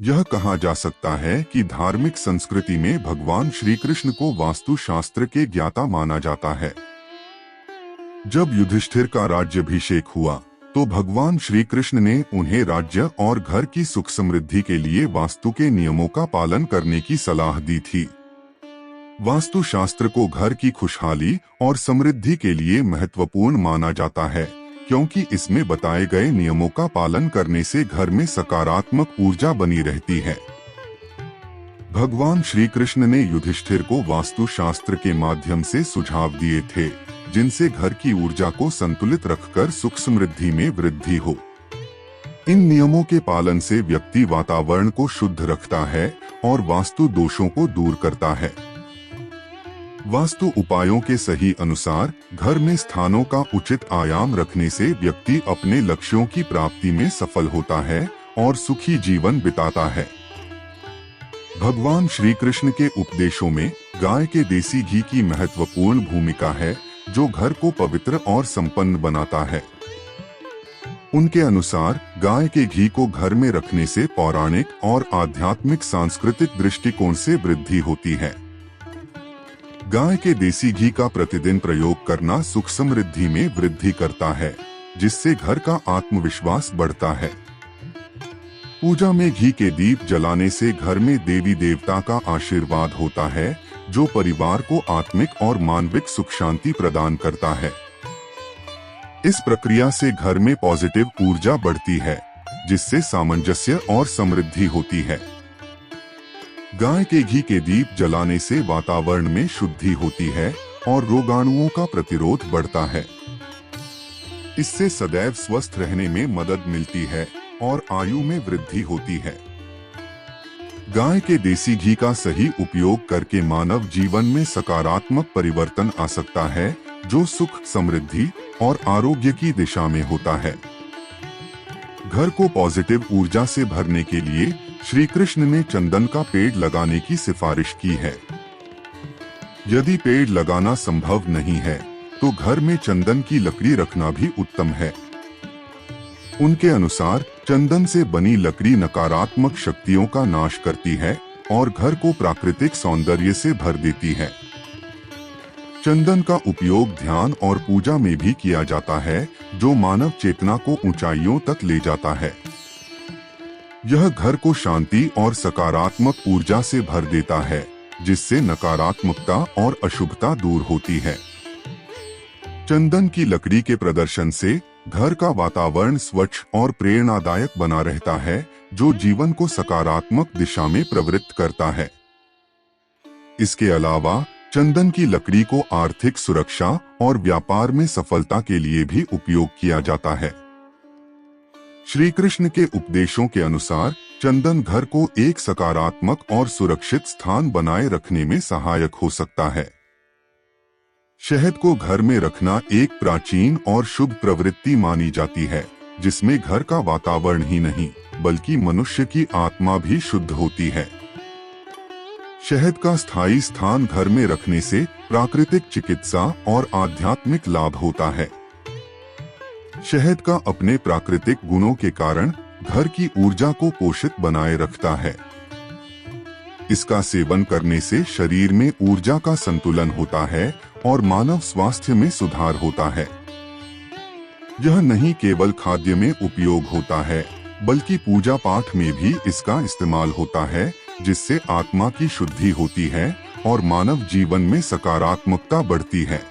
यह कहा जा सकता है कि धार्मिक संस्कृति में भगवान श्री कृष्ण को वास्तुशास्त्र के ज्ञाता माना जाता है। जब युधिष्ठिर का राज्याभिषेक हुआ तो भगवान श्री कृष्ण ने उन्हें राज्य और घर की सुख समृद्धि के लिए वास्तु के नियमों का पालन करने की सलाह दी थी। वास्तुशास्त्र को घर की खुशहाली और समृद्धि के लिए महत्वपूर्ण माना जाता है, क्योंकि इसमें बताए गए नियमों का पालन करने से घर में सकारात्मक ऊर्जा बनी रहती है। भगवान श्री कृष्ण ने युधिष्ठिर को वास्तुशास्त्र के माध्यम से सुझाव दिए थे, जिनसे घर की ऊर्जा को संतुलित रखकर सुख समृद्धि में वृद्धि हो। इन नियमों के पालन से व्यक्ति वातावरण को शुद्ध रखता है और वास्तु दोषों को दूर करता है। वास्तु उपायों के सही अनुसार घर में स्थानों का उचित आयाम रखने से व्यक्ति अपने लक्ष्यों की प्राप्ति में सफल होता है और सुखी जीवन बिताता है। भगवान श्री कृष्ण के उपदेशों में गाय के देसी घी की महत्वपूर्ण भूमिका है, जो घर को पवित्र और संपन्न बनाता है। उनके अनुसार गाय के घी को घर में रखने से पौराणिक और आध्यात्मिक सांस्कृतिक दृष्टिकोण से वृद्धि होती है। गाय के देसी घी का प्रतिदिन प्रयोग करना सुख समृद्धि में वृद्धि करता है, जिससे घर का आत्मविश्वास बढ़ता है। पूजा में घी के दीप जलाने से घर में देवी देवता का आशीर्वाद होता है, जो परिवार को आत्मिक और मानविक सुख शांति प्रदान करता है। इस प्रक्रिया से घर में पॉजिटिव ऊर्जा बढ़ती है, जिससे सामंजस्य और समृद्धि होती है। गाय के घी के दीप जलाने से वातावरण में शुद्धि होती है और रोगाणुओं का प्रतिरोध बढ़ता है। इससे सदैव स्वस्थ रहने में मदद मिलती है और आयु में वृद्धि होती है। गाय के देसी घी का सही उपयोग करके मानव जीवन में सकारात्मक परिवर्तन आ सकता है, जो सुख, समृद्धि और आरोग्य की दिशा में होता है। घर को पॉजिटिव ऊर्जा से भरने के लिए श्री कृष्ण ने चंदन का पेड़ लगाने की सिफारिश की है। यदि पेड़ लगाना संभव नहीं है, तो घर में चंदन की लकड़ी रखना भी उत्तम है। उनके अनुसार चंदन से बनी लकड़ी नकारात्मक शक्तियों का नाश करती है और घर को प्राकृतिक सौंदर्य से भर देती है। चंदन का उपयोग ध्यान और पूजा में भी किया जाता है, जो मानव चेतना को ऊंचाइयों तक ले जाता है। यह घर को शांति और सकारात्मक ऊर्जा से भर देता है, जिससे नकारात्मकता और अशुभता दूर होती है। चंदन की लकड़ी के प्रदर्शन से घर का वातावरण स्वच्छ और प्रेरणादायक बना रहता है, जो जीवन को सकारात्मक दिशा में प्रवृत्त करता है। इसके अलावा चंदन की लकड़ी को आर्थिक सुरक्षा और व्यापार में सफलता के लिए भी उपयोग किया जाता है। श्री कृष्ण के उपदेशों के अनुसार चंदन घर को एक सकारात्मक और सुरक्षित स्थान बनाए रखने में सहायक हो सकता है। शहद को घर में रखना एक प्राचीन और शुभ प्रवृत्ति मानी जाती है, जिसमें घर का वातावरण ही नहीं बल्कि मनुष्य की आत्मा भी शुद्ध होती है। शहद का स्थायी स्थान घर में रखने से प्राकृतिक चिकित्सा और आध्यात्मिक लाभ होता है। शहद का अपने प्राकृतिक गुणों के कारण घर की ऊर्जा को पोषित बनाए रखता है। इसका सेवन करने से शरीर में ऊर्जा का संतुलन होता है और मानव स्वास्थ्य में सुधार होता है। यह नहीं केवल खाद्य में उपयोग होता है, बल्कि पूजा पाठ में भी इसका इस्तेमाल होता है, जिससे आत्मा की शुद्धि होती है और मानव जीवन में सकारात्मकता बढ़ती है।